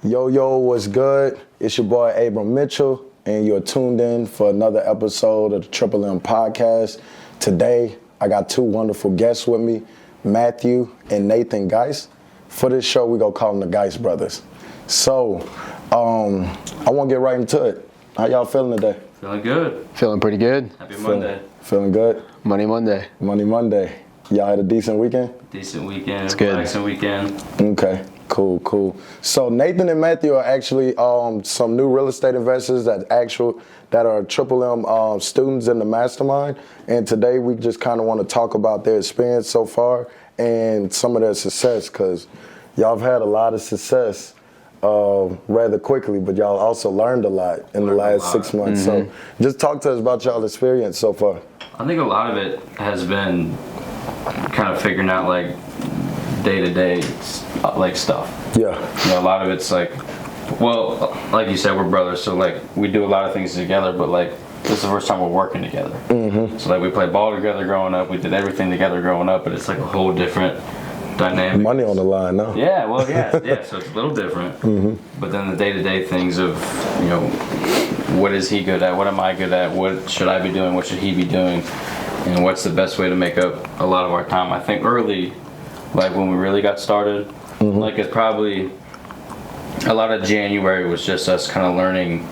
Yo, what's good? It's your boy Abram Mitchell, and you're tuned in for another episode of the Triple M podcast. Today, I got two wonderful guests with me, Matthew and Nathan Geis. For this show, we're going to call them the Geis brothers. So, I want to get right into it. How y'all feeling today? Feeling good. Feeling pretty good. Happy Monday. Feeling good? Money Monday. Y'all had a decent weekend? Decent weekend. It's good. Relaxing weekend. Okay, cool. So Nathan and Matthew are actually some new real estate investors that are Triple M students in the mastermind. And today we just kind of want to talk about their experience so far and some of their success, because y'all have had a lot of success rather quickly, but y'all also learned a lot in the last 6 months. So just talk to us about y'all's experience so far. I think a lot of it has been kind of figuring out like day-to-day like stuff. Yeah. You know, a lot of it's like, well, like you said, we're brothers, so like we do a lot of things together, but like this is the first time we're working together. So like we played ball together growing up, we did everything together growing up, but it's like a whole different dynamic. Money on the line, no? Yeah, well, yeah, so it's a little different. But then the day-to-day things of, you know, what is he good at? What am I good at? What should I be doing? What should he be doing? And what's the best way to make up a lot of our time? I think early, like when we really got started, like it's probably a lot of January was just us kind of learning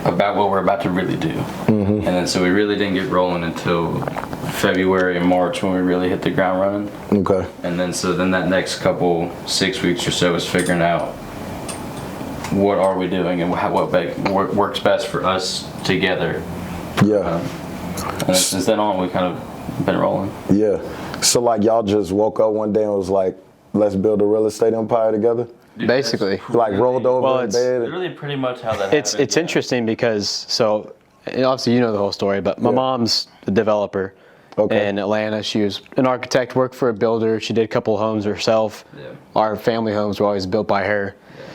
about what we're about to really do. And then so we really didn't get rolling until February and March when we really hit the ground running. Okay. And then so then that next couple 6 weeks or so is figuring out what are we doing and what works best for us together. Yeah. And since then on, we kind of been rolling. Yeah. So like y'all just woke up one day and was like, let's build a real estate empire together? Dude, Basically. Like rolled over in bed? Literally pretty much how that happened. It's interesting because, so obviously you know the whole story, but my mom's a developer in Atlanta. She was an architect, worked for a builder. She did a couple homes herself. Yeah. Our family homes were always built by her.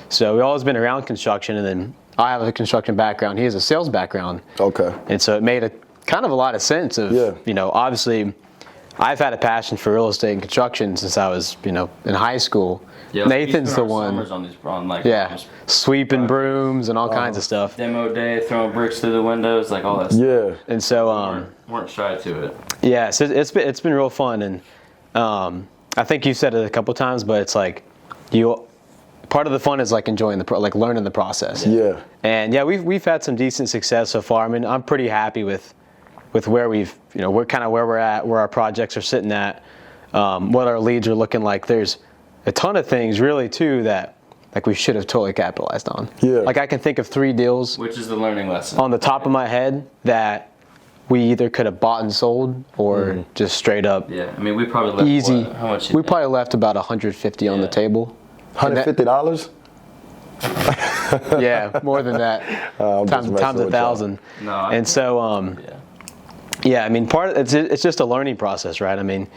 So we've always been around construction, and then I have a construction background. He has a sales background. Okay. And so it made a kind of a lot of sense of, you know, obviously I've had a passion for real estate and construction since I was, you know, in high school. Yeah, Nathan's the one. Sweeping brooms and all kinds of stuff. Demo day, throwing bricks through the windows, like all that stuff. Yeah. And so weren't shy to it. Yeah, so it's been real fun, and I think you said it a couple times, but it's like part of the fun is like enjoying learning the process. Yeah. And yeah, we've had some decent success so far. I mean, I'm pretty happy with where we're kind of where we're at, where our projects are sitting at, what our leads are looking like. There's a ton of things really too that like we should have totally capitalized on. Yeah. Like I can think of 3 deals, which is the learning lesson, on the top of my head that we either could have bought and sold or just straight up. Yeah, I mean we probably left easy. How much? We probably left about $150 on the table. $150? Yeah, more than that. Times 1,000. No. And so, yeah, I mean, it's just a learning process, right? I mean,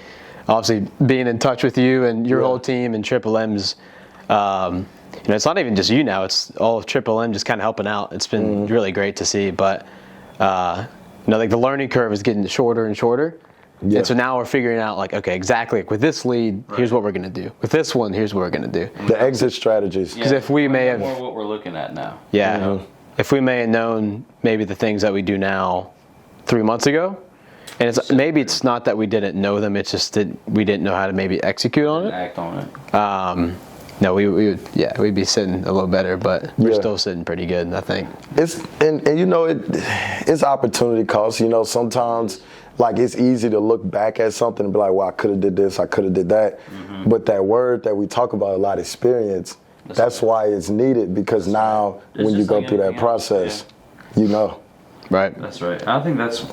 obviously being in touch with you and your whole team and Triple M's, you know, it's not even just you now; it's all of Triple M just kind of helping out. It's been really great to see, but you know, like the learning curve is getting shorter and shorter. Yeah. And so now we're figuring out, like, okay, exactly, like with this lead, here's what we're going to do. With this one, here's what we're going to do. The exit strategies. Because if we may have... more what we're looking at now. Yeah. If we may have known maybe the things that we do now 3 months ago, and maybe it's not that we didn't know them, it's just that we didn't know how to maybe execute on it. Act on it. No, we'd be sitting a little better, but we're still sitting pretty good, I think. And you know, it's opportunity cost. You know, sometimes... like it's easy to look back at something and be like, well, I could have did this, I could have did that. But that word that we talk about a lot, experience, that's why it's needed, because now when you go through that process, you know. Right. That's right. I think that's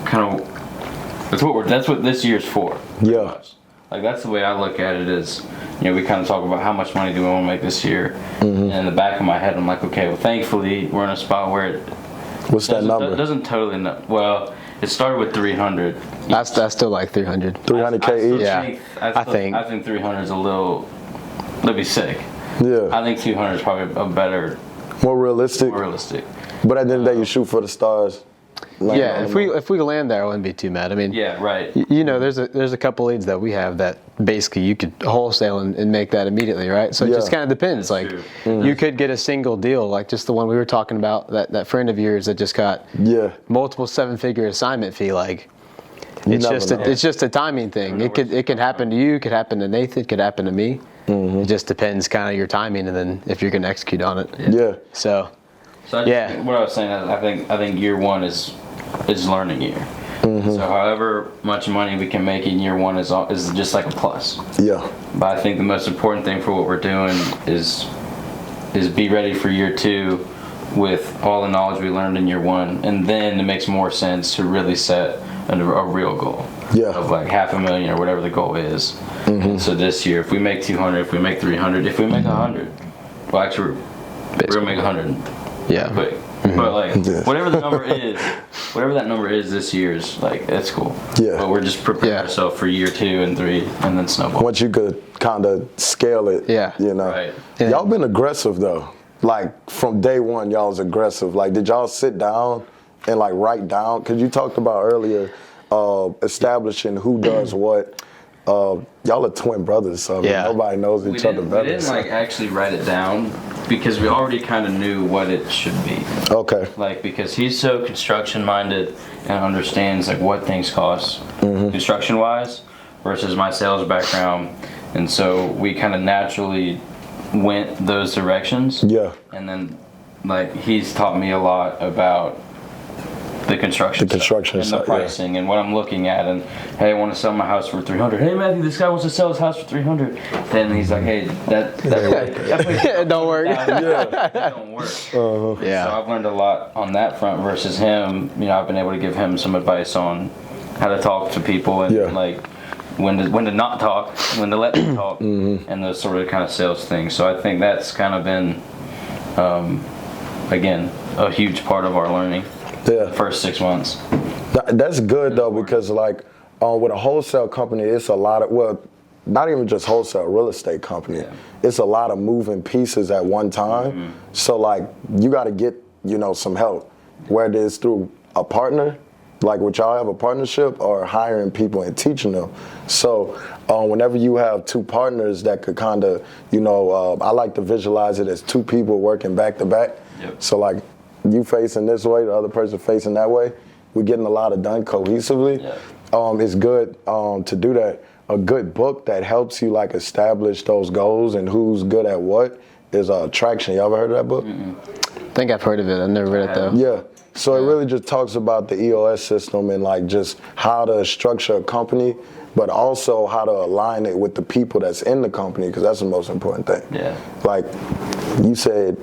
kind of, that's what this year's for. Yeah. Like that's the way I look at it is, you know, we kind of talk about how much money do we want to make this year. And in the back of my head, I'm like, okay, well, thankfully we're in a spot where it What's that number? It doesn't totally know. Well, it started with 300. That's still like 300. 300K each? Yeah. I think 300 is a little, that'd be sick. Yeah. I think 200 is probably a better. More realistic? More realistic. But at the end of the day, you shoot for the stars. Yeah, if we land there, I wouldn't be too mad. I mean, Yeah, right. There's a couple leads that we have that basically you could wholesale and make that immediately, right? So it just kind of depends. That's like true. you could get a single deal, like just the one we were talking about, that friend of yours that just got multiple 7-figure assignment fee. Like it's just a timing thing. It can happen to you, it could happen to Nathan, it could happen to me. It just depends kind of your timing and then if you're going to execute on it. Yeah. So what I was saying is I think year one is learning year. So however much money we can make in year one is just like a plus. Yeah. But I think the most important thing for what we're doing is be ready for year two with all the knowledge we learned in year one, and then it makes more sense to really set a real goal. Of like $500,000 or whatever the goal is. And so this year, if we make 200, if we make 300, if we make 100, well actually we're gonna make 100. Yeah. Quick. But like whatever the number is, whatever that number is this year is like it's cool. Yeah. But we're just preparing ourselves for year 2 and 3 and then snowball. Once you could kind of scale it, Right. Y'all been aggressive though. Like from day one, y'all was aggressive. Like did y'all sit down and like write down? Because you talked about earlier establishing who does what. Y'all are twin brothers, so I mean, nobody knows each other better. We didn't like actually write it down because we already kind of knew what it should be. Okay. Like because he's so construction minded and understands like what things cost construction wise versus my sales background, and so we kind of naturally went those directions. Yeah. And then like he's taught me a lot about the construction and the pricing and what I'm looking at, and hey, I want to sell my house for 300. Hey Matthew, this guy wants to sell his house for 300. Then he's like, hey, that don't work. That don't work. So I've learned a lot on that front versus him. I've been able to give him some advice on how to talk to people and like when to not talk, when to let them talk, and those sort of kind of sales things. So I think that's kind of been again a huge part of our learning. The first 6 months. That's good though, because like with a wholesale company, it's a lot of not even just wholesale, real estate company. It's a lot of moving pieces at one time. So like you got to get some help, whether it's through a partner, like would y'all have a partnership, or hiring people and teaching them. So whenever you have two partners that could kind of I like to visualize it as two people working back to back. So like you facing this way, the other person facing that way, we're getting a lot of done cohesively. It's good to do that. A good book that helps you like establish those goals and who's good at what is Traction. Y'all ever heard of that book? I think I've heard of it. I've never read it though. Yeah. So it really just talks about the EOS system and like just how to structure a company, but also how to align it with the people that's in the company, because that's the most important thing. Like you said,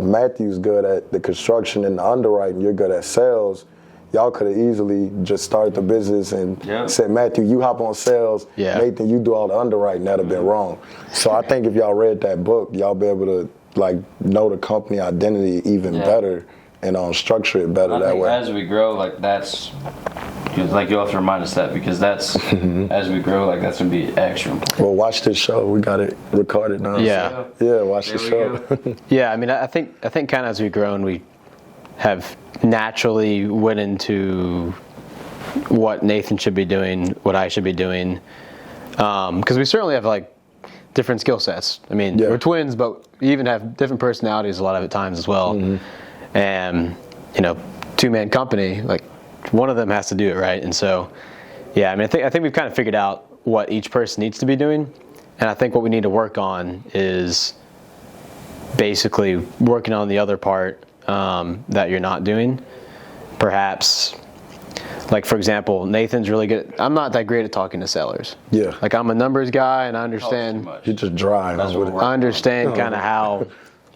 Matthew's good at the construction and the underwriting, you're good at sales. Y'all could have easily just started the business and said, Matthew, you hop on sales, Nathan, you do all the underwriting. That'd have been wrong. So I think if y'all read that book, y'all be able to like know the company identity even better and structure it better that way. As we grow, like that's like you'll have to remind us that, because that's as we grow, like that's gonna be extra important. Well, watch this show. We got it recorded now. Watch the show. I mean, I think kind of as we've grown, we have naturally went into what Nathan should be doing, what I should be doing, because we certainly have like different skill sets. I mean, we're twins, but we even have different personalities a lot of the times as well. And 2-man company, like one of them has to do it, right? And so, I mean, I think we've kind of figured out what each person needs to be doing, and I think what we need to work on is basically working on the other part that you're not doing. Perhaps, like for example, Nathan's really good. I'm not that great at talking to sellers. Like I'm a numbers guy, and I understand. You just drive. I understand kind of how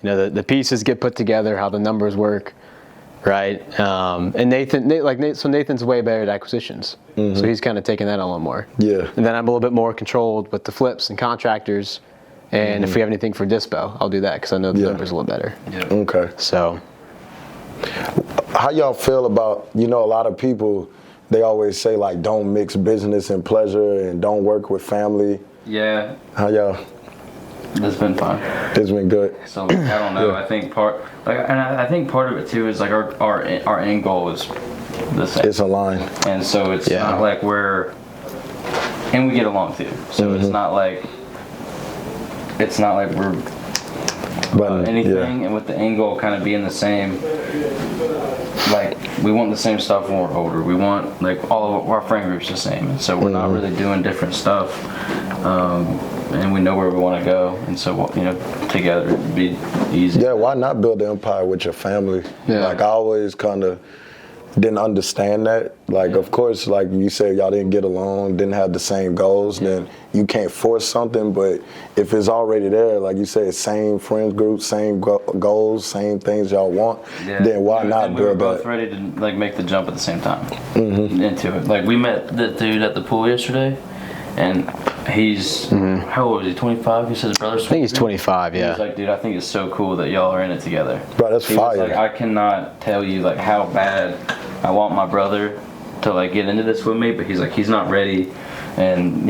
the pieces get put together, how the numbers work, right? And Nathan's way better at acquisitions, so he's kind of taking that on a little more. And then I'm a little bit more controlled with the flips and contractors, and if we have anything for dispo, I'll do that because I know the numbers a little better. Okay. So, how y'all feel about a lot of people? They always say like don't mix business and pleasure, and don't work with family. How y'all? It's been fun. It's been good. So I don't know. I think part of it too is like our end goal is the same. It's aligned. And so it's not like and we get along too. So it's not like we're anything, and with the end goal kind of being the same. Like, we want the same stuff when we're older. We want, like, all of our friend groups the same. And so we're not really doing different stuff. And we know where we want to go. And so, together it'd be easy. Yeah, why not build an empire with your family? Yeah. Like, I always kind of didn't understand that. Like, of course, like you said, y'all didn't get along, didn't have the same goals, then you can't force something. But if it's already there, like you said, same friends group, same goals, same things y'all want, then why not and build we were both that? ready to, like, make the jump at the same time into it. Like, we met the dude at the pool yesterday, and he's, how old is he, 25? He says his brother's 23? I think he's 25, yeah. He's like, dude, I think it's so cool that y'all are in it together. Bro, that's He was fire. like, I cannot tell you, like, how bad I want my brother to, like, get into this with me, but he's like, he's not ready, and,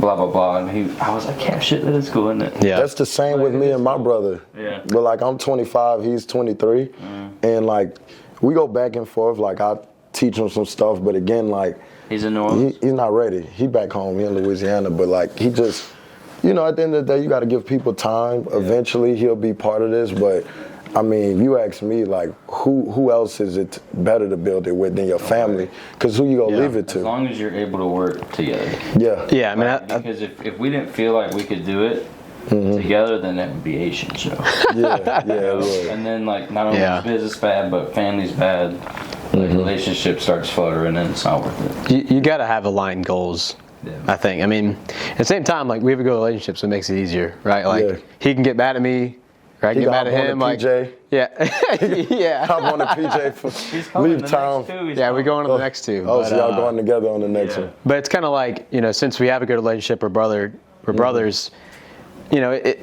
blah, blah, blah. And I was like, yeah, shit, that is cool, isn't it? Yeah. That's the same with me and my brother. Yeah. But like, I'm 25, he's 23, and like, we go back and forth. Like, I teach him some stuff, but again, like, He's in New Orleans? he's not ready. He back home, he in Louisiana, but like, he just, at the end of the day, you got to give people time. Eventually, he'll be part of this, but I mean, you ask me, like, who else is it better to build it with than your family? Because who you gonna leave it to? As long as you're able to work together. Yeah. Yeah, I mean, Because if we didn't feel like we could do it together, then that would be a shit show. Yeah, it would. And then, like, not only is business bad, but family's bad. Like, relationship starts fluttering, and it's not worth it. you got to have aligned goals. Yeah. I think. I mean, at the same time, like, we have a good relationship, so it makes it easier, right? Like, he can get mad at me, or I can get mad at him. Like, PJ. yeah. Hop on the PJ for leave town. Yeah, we're going to the next two. Oh, but, so y'all going together on the next one. But it's kind of like, since we have a good relationship, we're brothers, I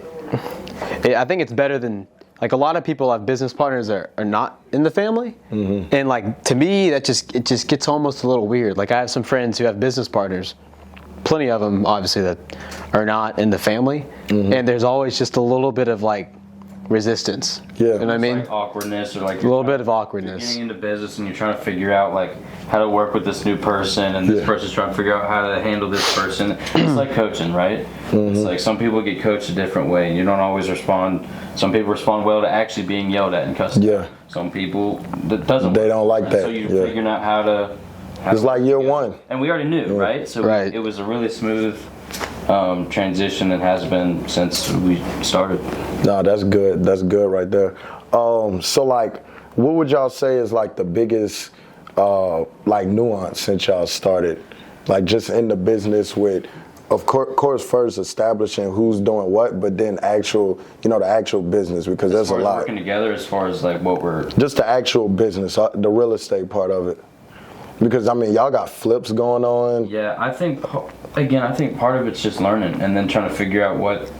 think it's better than, like, a lot of people have business partners that are not in the family. And, like, to me, it just gets almost a little weird. Like, I have some friends who have business partners, plenty of them, obviously, that are not in the family. And there's always just a little bit of, like, resistance. Yeah. You know what I mean? Like awkwardness, or like A little bit of awkwardness. You're getting into business and you're trying to figure out, like, how to work with this new person, and this person's trying to figure out how to handle this person. It's like coaching, right? It's like some people get coached a different way, and you don't always respond. Some people respond well to actually being yelled at and cussed at. Yeah. Some people that doesn't. They don't like that. So you're Yeah. figuring out how to. It's like year one. And we already knew, right? So Right. it was a really smooth transition, and has been since we started. No, that's good. That's good right there. So like, what would y'all say is like the biggest like nuance since y'all started? Like, just in the business with, of course, first establishing who's doing what, but then the actual business, because there's a lot. Working together, as far as like what we're. Just the actual business, the real estate part of it. Because I mean, y'all got flips going on. Yeah, I think part of it's just learning, and then trying to figure out what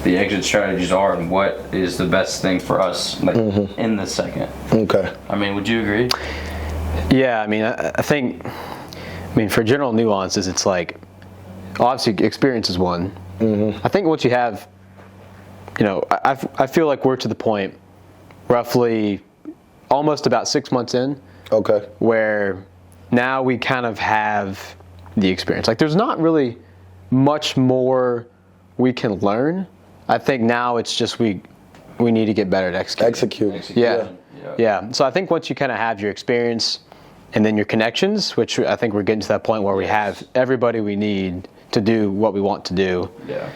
the exit strategies are and what is the best thing for us, like, in the second. Okay. I mean, would you agree? Yeah, I mean, I think, for general nuances, it's like, obviously, experience is one. I think once you have, I feel like we're to the point, roughly, almost about 6 months in, Okay. where now we kind of have the experience. Like, there's not really much more we can learn. I think now it's just we need to get better at executing. Yeah. So I think once you kind of have your experience and then your connections, which I think we're getting to that point where we have everybody we need to do what we want to do. Yeah.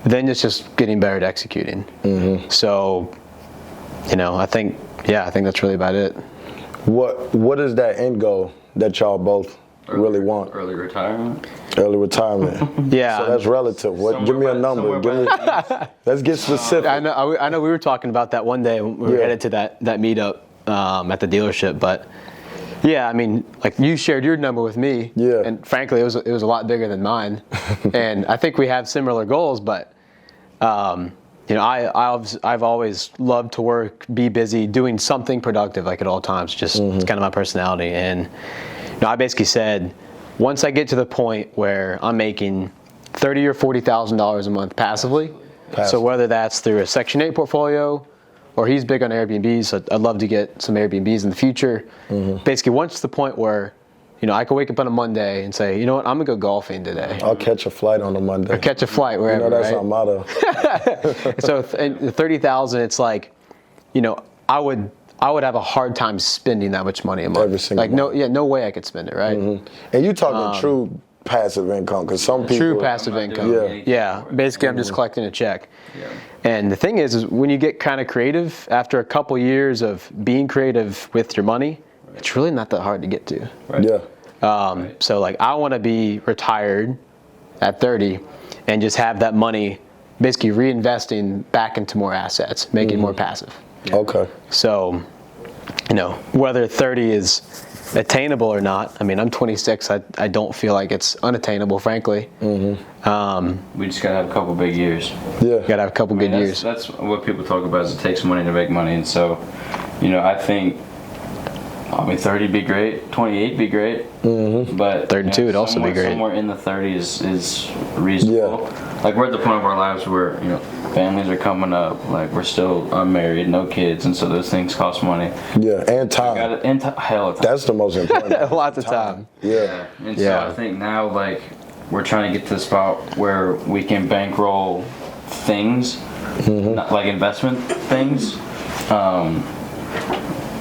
Then it's just getting better at executing. So, I think that's really about it. What is that end goal that y'all both really want? Early retirement. Early retirement. Yeah. So that's relative. Give me a number. Let's get specific. I know we were talking about that one day when we were headed to that meetup at the dealership, but yeah, I mean, like, you shared your number with me, and frankly, it was a lot bigger than mine, and I think we have similar goals, but I've always loved to work, be busy, doing something productive, like, at all times. Just it's kind of my personality, and I basically said, once I get to the point where I'm making $30,000 or $40,000 a month passively, so whether that's through a Section 8 portfolio or he's big on Airbnbs. So I'd love to get some Airbnbs in the future. Basically, once to the point where, I could wake up on a Monday and say, you know what, I'm gonna go golfing today. I'll catch a flight on a Monday. Or catch a flight wherever. That's right? our motto. So 30,000, it's like, I would have a hard time spending that much money a month. Every single month. No way I could spend it, right? And you talking true passive income, because some people. True passive income. Yeah. Basically, I'm just collecting a check. Yeah. And the thing is when you get kind of creative, after a couple years of being creative with your money, it's really not that hard to get to. Right. Yeah. So like, I want to be retired at 30 and just have that money basically reinvesting back into more assets, making more passive. Yeah. Okay. So, whether 30 is attainable or not, I mean, I'm 26. I don't feel like it's unattainable, frankly. We just gotta have a couple big years. Yeah. Gotta have a couple good years. That's what people talk about, is it takes money to make money. And so, I think, 30 be great, 28 be great, but 32 would also be great. Somewhere in the 30s is reasonable. Yeah. Like, we're at the point of our lives where families are coming up, like we're still unmarried, no kids, and so those things cost money. Yeah, and time. Hell, time. That's the most important. Lots of time. Yeah. And so I think now, like, we're trying to get to the spot where we can bankroll things, not like investment things,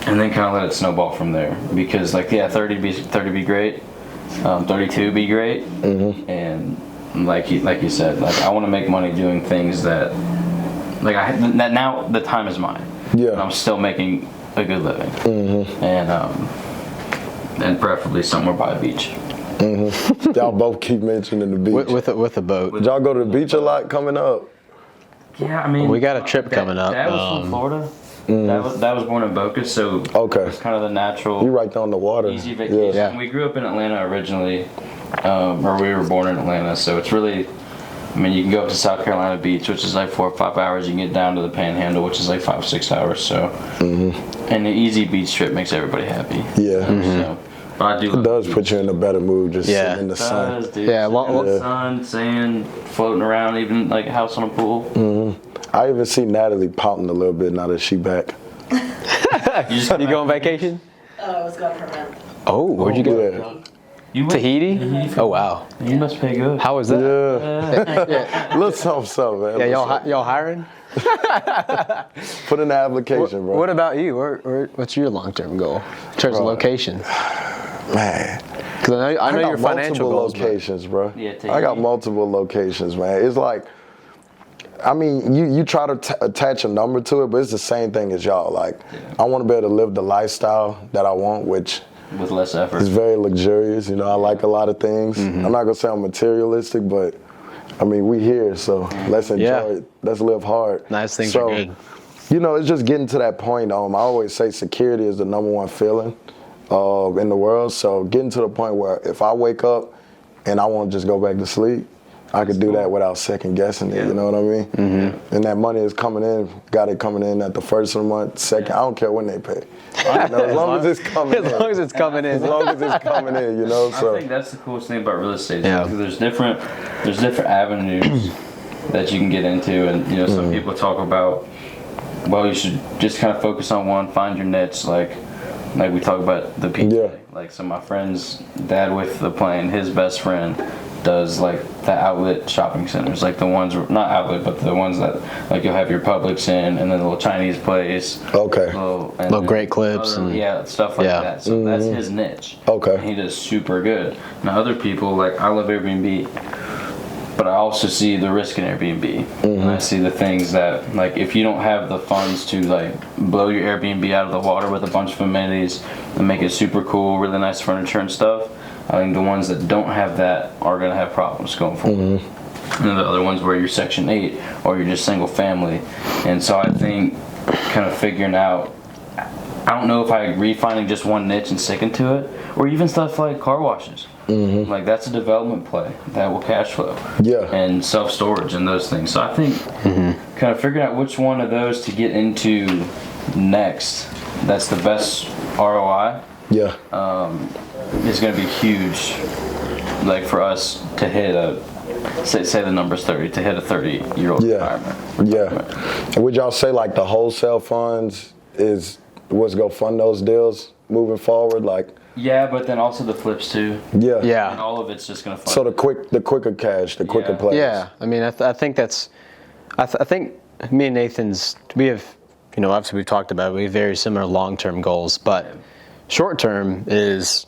and then kind of let it snowball from there. Because 30 be great, 32 be great, and like you said, like, I want to make money doing things that that now the time is mine. Yeah. And I'm still making a good living, and preferably somewhere by a beach. Y'all both keep mentioning the beach. With a boat. Did y'all go to the beach a lot coming up? Yeah, I mean, We got a trip coming up. Dad was from Florida. That was born in Boca, so Okay. it's kind of the natural, You right there on the water. easy vacation. Yeah. We grew up in Atlanta originally, or we were born in Atlanta, so it's really, I mean, you can go up to South Carolina Beach, which is like 4 or 5 hours. You can get down to the Panhandle, which is like 5 or 6 hours. So, and the easy beach trip makes everybody happy. Yeah. So, but I do. It does put you in a better mood just Yeah. sitting in the It sun. does, dude. Yeah, Sitting in the sun, sand, floating around, even like a house on a pool. I even see Natalie pouting a little bit now that she back. You go on vacation? I was gone for a month. Oh, where'd you go? Yeah. You went, Tahiti? Oh, wow. You must pay good. How was that? Yeah. Little something, man. Yeah, y'all hiring? Put in the application, bro. What about you? What's your long-term goal in terms of location? Man. Because I know got your financial multiple goals. but- locations, bro. Yeah, I got multiple locations, man. It's like, I mean, you try to attach a number to it, but it's the same thing as y'all. Like, I want to be able to live the lifestyle that I want, which With less effort. is very luxurious. I like a lot of things. I'm not gonna say I'm materialistic, but I mean, we here, so let's enjoy it. Let's live hard. Nice things are good. It's just getting to that point. I always say security is the number one feeling in the world. So getting to the point where if I wake up and I want to just go back to sleep, I could do that without second guessing it. You know what I mean? And that money is coming in. Got it coming in at the first of the month, second. I don't care when they pay. As long as it's coming in. As long as it's coming in. As long as it's coming in, So I think that's the coolest thing about real estate. Yeah. There's different avenues that you can get into, and some people talk about, well, you should just kind of focus on one, find your niche, like we talk about the pizza. Yeah. Like, so my friend's dad with the plane, his best friend does like the outlet shopping centers, like the ones, not outlet, but the ones that like you'll have your Publix in, and then the little Chinese place. Okay. Little Great Clips and stuff like that. So that's his niche. Okay. And he does super good. Now other people, like, I love Airbnb, but I also see the risk in Airbnb. And I see the things that, like, if you don't have the funds to like blow your Airbnb out of the water with a bunch of amenities and make it super cool, really nice furniture and stuff, I think the ones that don't have that are going to have problems going forward. And the other ones where you're Section 8 or you're just single family. And so I think kind of figuring out, I don't know if I agree finding just one niche and sticking to it, or even stuff like car washes. Like, that's a development play that will cash flow. Yeah. And self-storage and those things. So I think kind of figuring out which one of those to get into next, that's the best ROI. Yeah. Is going to be huge, like, for us to hit a say the number's 30 to hit a 30-year-old retirement. Yeah. And would y'all say like the wholesale funds is what's gonna fund those deals moving forward? Like. Yeah, but then also the flips too. Yeah. Yeah. And all of it's just gonna fund. So the quicker cash, the quicker plays. Yeah. I mean, I think that's. I think me and Nathan's, we have, obviously we've talked about it, we have very similar long-term goals, but short-term is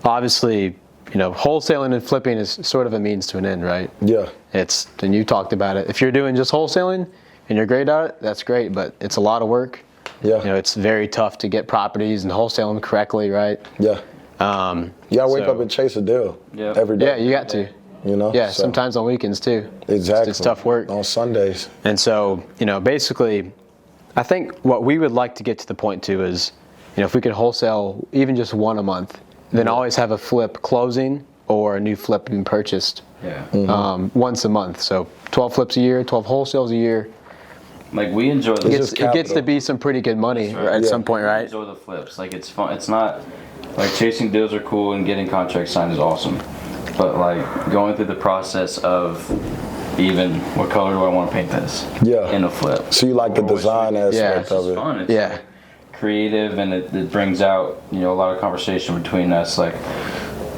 obviously, wholesaling and flipping is sort of a means to an end, right? Yeah. And you talked about it. If you're doing just wholesaling and you're great at it, that's great, but it's a lot of work. Yeah. It's very tough to get properties and wholesale them correctly, right? Yeah. You gotta wake up and chase a deal every day. Yeah, you got to. Yeah, so. Sometimes on weekends too. Exactly. It's tough work. On Sundays. And so, basically, I think what we would like to get to the point to is, if we could wholesale even just one a month, then always have a flip closing or a new flip being purchased once a month. So 12 flips a year, 12 wholesales a year. Like we enjoy the It gets to be some pretty good money at some point, right? We enjoy the flips. Like it's fun. It's not like chasing deals are cool and getting contracts signed is awesome. But like going through the process of even what color do I want to paint this in a flip. So you like the design aspect of it. It's fun. It's like creative and it brings out, a lot of conversation between us. Like,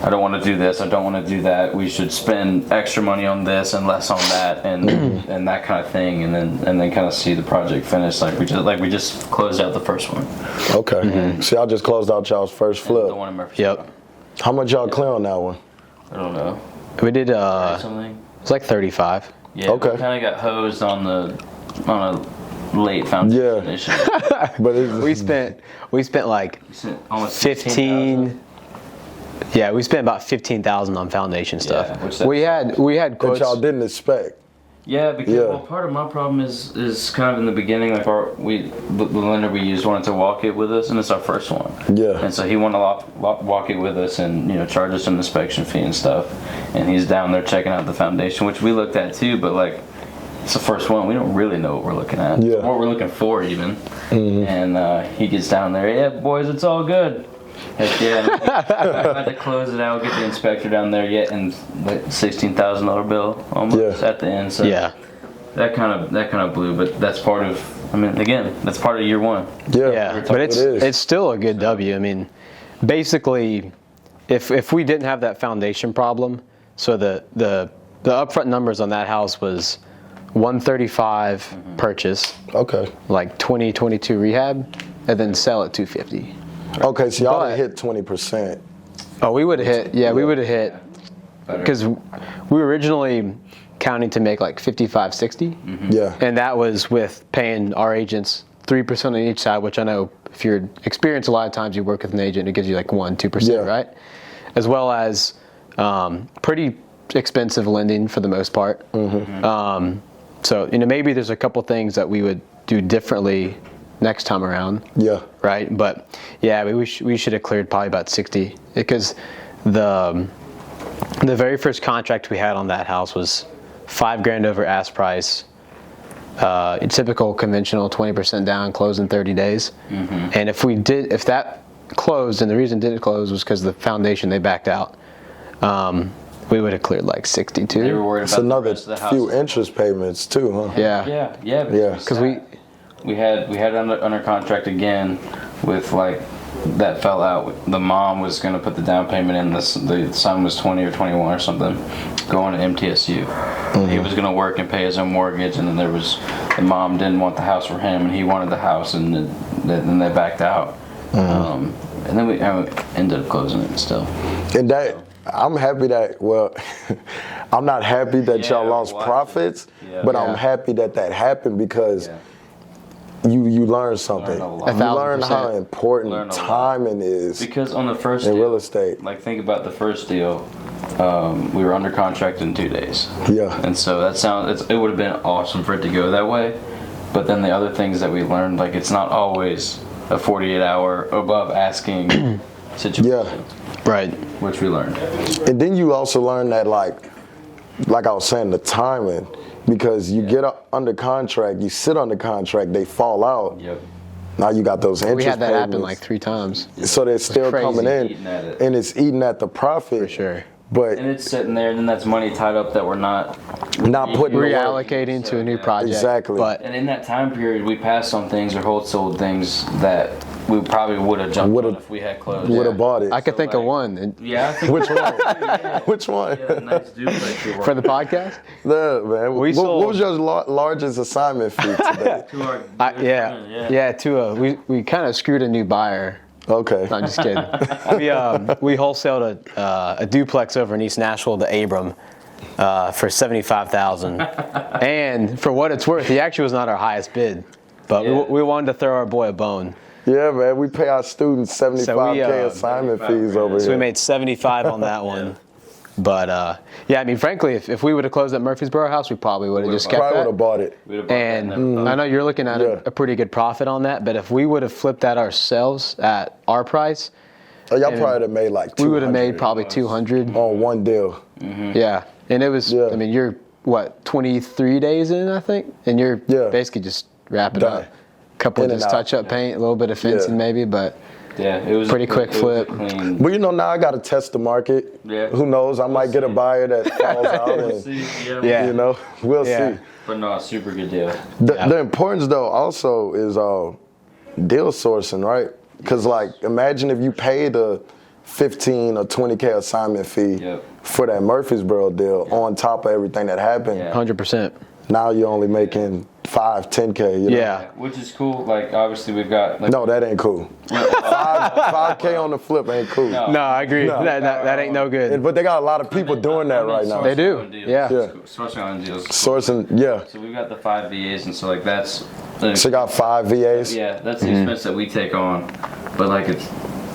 I don't want to do this, I don't want to do that. We should spend extra money on this and less on that and and that kind of thing and then kind of see the project finished like we just closed out the first one. Okay. See, I just closed out y'all's first flip. The one in Murphy. Yep. How much y'all clear on that one? I don't know. We did something. It's like 35. Yeah. Okay. We kind of got hosed on a late foundation issue. But we spent like almost 15. Yeah, we spent about 15,000 on foundation stuff. Yeah, we had quotes. that y'all didn't expect. Yeah, because well, part of my problem is kind of in the beginning. Like the lender we used wanted to walk it with us, and it's our first one. Yeah. And so he wanted to walk it with us, and charge us an inspection fee and stuff. And he's down there checking out the foundation, which we looked at too. But like, it's the first one. We don't really know what we're looking at. Yeah. What we're looking for even. And he gets down there. Yeah, boys, it's all good. Heck yeah. I had to close it out, get the inspector down there yet, and like $16,000 bill almost at the end. So that kind of blew, but that's part of. I mean, again, that's part of year one. Yeah, but it's still a good W. I mean, basically, if we didn't have that foundation problem, so the upfront numbers on that house was 135 purchase, like 2022 rehab, and then sell at 250. Okay, so y'all hit 20%. Oh, we would have hit. Yeah, we would have hit because we were originally counting to make like 55, 60. Yeah, and that was with paying our agents 3% on each side, which I know if you're experienced, a lot of times you work with an agent, it gives you like 1-2%, right? As well as pretty expensive lending for the most part. So maybe there's a couple things that we would do differently next time around. Yeah. Right. But yeah, we should have cleared probably about 60 because the very first contract we had on that house was $5,000 over ask price. Typical conventional 20% down, close in 30 days. And if that closed, and the reason it didn't close was because the foundation they backed out. We would have cleared like 62. They were worried about it's another the rest of the few interest payments too, huh? Yeah. Because we had under contract again with like that fell out. The mom was going to put the down payment in. The son was 20 or 21 or something, going to MTSU. He was going to work and pay his own mortgage, and then the mom didn't want the house for him, and he wanted the house, and then they backed out. And then we ended up closing it still. And I'm happy that, I'm not happy that y'all lost profits, but I'm happy that happened because you learn something. You learn how important timing is. Because on the first in deal, real estate, like think about the first deal, we were under contract in 2 days. Yeah. And so it would have been awesome for it to go that way, but then the other things that we learned, like it's not always a 48-hour above asking situation. Yeah. Right. Which we learned. And then you also learn that like I was saying, the timing, because you get under contract, you sit under contract, they fall out. Yep. Now you got those interest payments. We had that happen like 3 times. So they're still coming in, and it's eating at the profit. For sure. But And it's sitting there, and then that's money tied up that we're not putting to work. reallocating to a new project. Exactly. But And in that time period, we passed on things or wholesaled things that we probably would have jumped on if we had closed. Would have bought it. I could think of like- one. And Yeah, I think Which one? Yeah. Which one? Yeah, nice duplex we were for the podcast? Yeah, man. We What sold- was your largest assignment fee today? to our good friend, Yeah, we kind of screwed a new buyer. Okay. No, I'm just kidding. We wholesaled a duplex over in East Nashville to Abram for $75,000, and for what it's worth, he actually was not our highest bid, but Yeah. we wanted to throw our boy a bone. Yeah, man. We pay our students 75K So assignment 75 fees over So here. we made 75 on that one. But yeah, I mean, frankly, if we would have closed at Murfreesboro House, we probably would have just kept Probably would that. have bought it. We'd have bought that And never thought. I know you're looking at Yeah. a pretty good profit on that, but if we would have flipped that ourselves at our price, Oh, y'all probably would have made like 200 we would have made probably 200. on one deal. Yeah, and it was. Yeah. I mean, you're what 23 days in, I think, and you're Yeah. basically just wrapping Done. up. Couple In of and just out. touch-up paint, a little bit of fencing Yeah. maybe, but Yeah, it was Pretty a quick it was a flip. clean. But you know, now I got to test the market. Yeah. Who knows? I might get a buyer that falls out. We'll And, see, Yeah. you know, we'll Yeah. see. But no, super good deal. The importance though also is deal sourcing, right? Because like, imagine if you paid a 15 or 20K assignment fee Yep. for that Murfreesboro deal on top of everything that happened. Yeah. 100%. Now you're only making 5, 10K. You know? Yeah. Which is cool. Like obviously we've got like No, that ain't cool. 5K on the flip ain't cool. No. No, I agree. No. That ain't no good. But they got a lot of people doing that right now. They do. Yeah. Sourcing on deals. Sourcing, yeah. So we've got the 5 VAs, and so like that's. So you got 5 VAs. Yeah, that's the expense that we take on, but like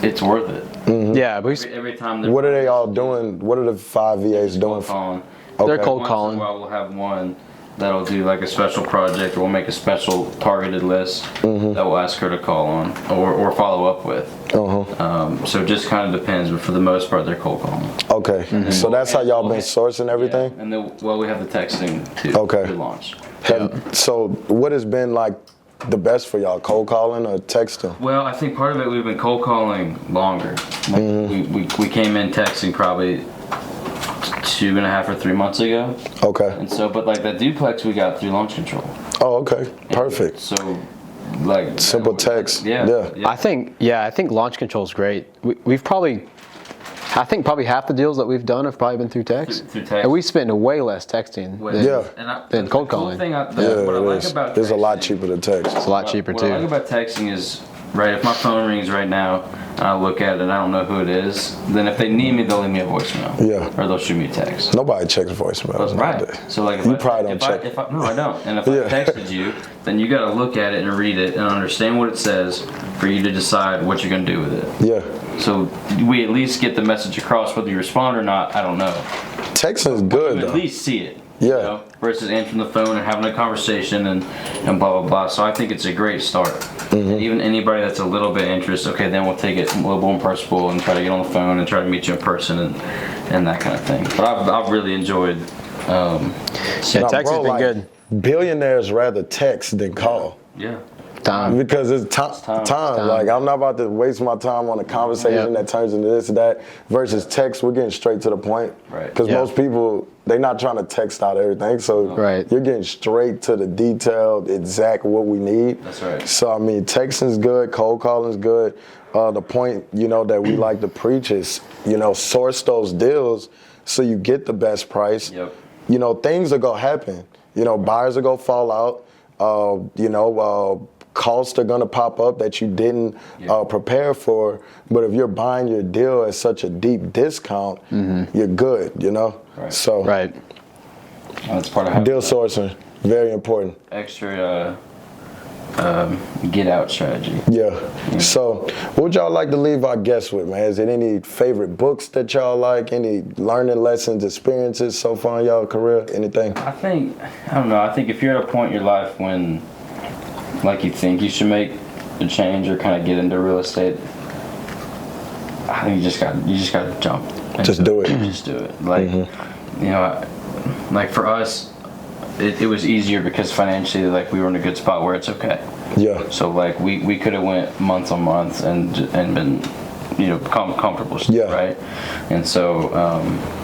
it's worth it. Yeah, but Every time. What are they all doing? What are the 5 VAs doing? calling? they're Okay. cold Once in a calling. while, we'll have one that'll do like a special project, or we'll make a special targeted list that we'll ask her to call on or follow up with. So it just kind of depends, but for the most part, they're cold calling. Okay. So that's how y'all been sourcing everything? Yeah. And then, well, we have the texting too. Okay. To launch. So what has been like the best for y'all? Cold calling or texting? Well, I think part of it we've been cold calling longer. Like we came in texting probably 2.5 or 3 months ago, Okay. and so but like that duplex we got through launch control. Oh, okay. Perfect. So like Simple text. Yeah. I think launch control is great. We've probably, I think probably half the deals that we've done have probably been through text. Through text. And we spend way less texting. Yeah. And cold the cool calling. thing Yeah, what I it like is. about It's a lot texting- cheaper to text. It's a lot cheaper What I like too. about texting is, right, if my phone rings right now and I look at it and I don't know who it is, then if they need me, they'll leave me a voicemail. Yeah. Or they'll shoot me a text. Nobody checks voicemails Right. nowadays. So like, if You I, probably if don't I, check. if I, no, I don't. And if Yeah. I texted you, then you got to look at it and read it and understand what it says for you to decide what you're gonna do with it. Yeah. So we at least get the message across, whether you respond or not. I don't know. Texting is good You at though. least see it. Yeah. You know, versus answering the phone and having a conversation and blah blah blah. So I think it's a great start. Mm-hmm. And even anybody that's a little bit interested, okay, then we'll take it a little more personal and try to get on the phone and try to meet you in person and that kind of thing. But I've really enjoyed. Yeah, Now, text has bro, been like, good. Billionaires rather text than call. Yeah. Time. Because it's time. Like, I'm not about to waste my time on a conversation Yeah. that turns into this or that. Versus text, we're getting straight to the point. Right. Because Yeah. most people, they're not trying to text out everything. So Right. you're getting straight to the detailed, exact what we need. That's right. So, I mean, texting's good, cold calling's good. The point, that we like to preach is, source those deals so you get the best price. Yep. Things are going to happen. Buyers are going to fall out. Costs are going to pop up that you didn't prepare for. But if you're buying your deal at such a deep discount, you're good, Right. So Right. That's part of how deal sourcing, very important. extra get out strategy. Yeah. So what would y'all like to leave our guests with, man? Is there any favorite books that y'all like? Any learning lessons, experiences so far in y'all career? Anything? I don't know. I think if you're at a point in your life when, like, you think you should make a change or kind of get into real estate, I think you just got to jump. Just do it. Just do it. Like, like for us, it was easier because financially, like, we were in a good spot where it's okay. Yeah. So like we could have went month on month and been comfortable still, Yeah. right? And so,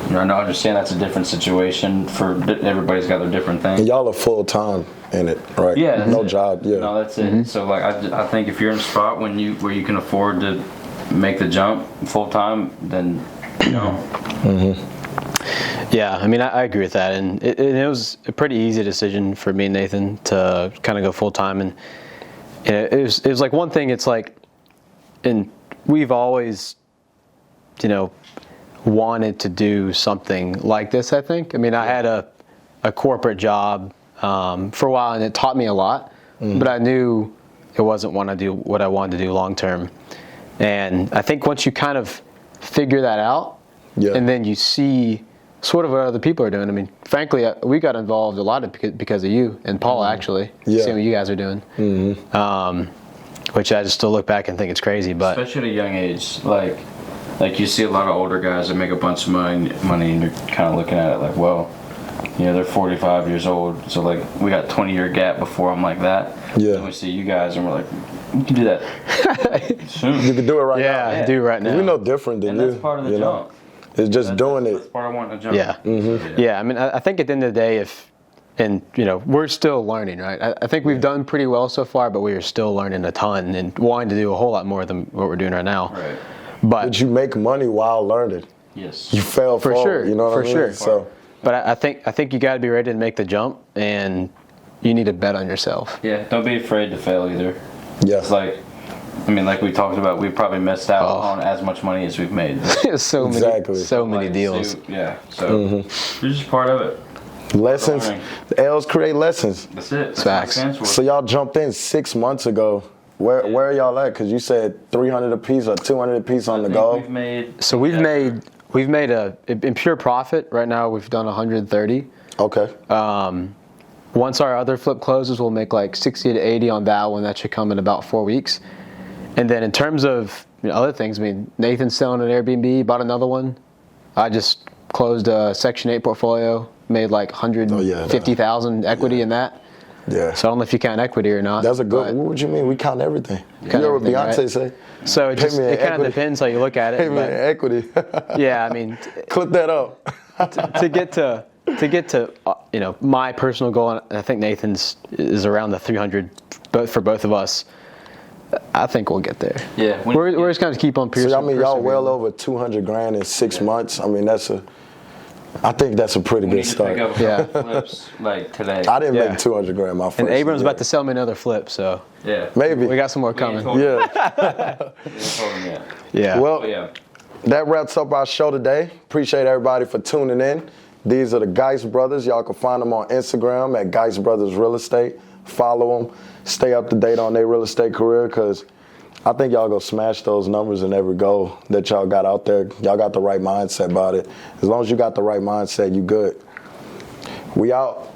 I understand that's a different situation for everybody's got their different things. And y'all are full time in it, right? Yeah, that's no it. job. Yeah, No, that's it. So like I think if you're in a spot where you can afford to make the jump full time, then Yeah, I mean, I agree with that, and it was a pretty easy decision for me and Nathan to kind of go full time, and it was like one thing. It's like, and we've always, wanted to do something like this. I think. I mean, I had a corporate job for a while, and it taught me a lot, but I knew it wasn't what I wanted to do long term, and I think once you kind of figure that out, and then you see sort of what other people are doing. I mean, frankly, we got involved a lot because of you and Paul, actually. Seeing what you guys are doing. Which I just still look back and think it's crazy. But especially at a young age, like you see a lot of older guys that make a bunch of money and you're kind of looking at it like, well, they're 45 years old. So like we got 20-year gap before I'm like that. Yeah. And we see you guys and we're like, we can do that soon. You can do it right now. Yeah, do it right now. We're no different than And you. that's part of the jump. It's just doing That's it. part of wanting to jump. Yeah. Yeah, I mean, I think at the end of the day, we're still learning, right? I think we've done pretty well so far, but we are still learning a ton and wanting to do a whole lot more than what we're doing right now. Right. But Did you make money while learning? Yes. You fell For forward, sure, you know what for I mean? sure. So, but I think you got to be ready to make the jump, and you need to bet on yourself. Yeah. Don't be afraid to fail either. yeah. It's like we talked about, we probably missed out on as much money as we've made. so many Like, deals. So it's just part of it. Lessons. learning. The L's create lessons. That's it. That's Facts. what it stands for. So y'all jumped in 6 months ago. Where are y'all at? Because you said 300 a piece or 200 a piece on the go. We've made. So we've made in pure profit right now. We've done 130. Okay. Once our other flip closes, we'll make like 60 to 80 on that one. That should come in about 4 weeks. And then in terms of other things, I mean, Nathan's selling an Airbnb, bought another one. I just closed a Section 8 portfolio, made like 150,000 equity in that. Yeah. So I don't know if you count equity or not. That's a good. What would you mean? We count everything. You know what everything, Beyonce right? say? So it Pay me in kind of equity. depends how you look at it. Hey man, equity. Yeah, I mean, Clip that up. to get to my personal goal, and I think Nathan's is around the 300, for both of us. I think we'll get there. Yeah. We're just going to keep on piercing. So I mean, y'all well over 200 grand in 6 months. I mean, I think that's a pretty We good need to start. pick up a couple flips like today. I didn't Yeah. make 200 grand my first And Abram's year. about to sell me another flip, so Yeah. Maybe. we got some more We ain't coming. told him. Yeah. We ain't told him yet. Yeah. Well, But yeah. that wraps up our show today. Appreciate everybody for tuning in. These are the Geis brothers. Y'all can find them on Instagram at Geis Brothers Real Estate. Follow them. Stay up to date on their real estate career, because I think y'all go smash those numbers in every goal that y'all got out there. Y'all got the right mindset about it. As long as you got the right mindset, you good. We out.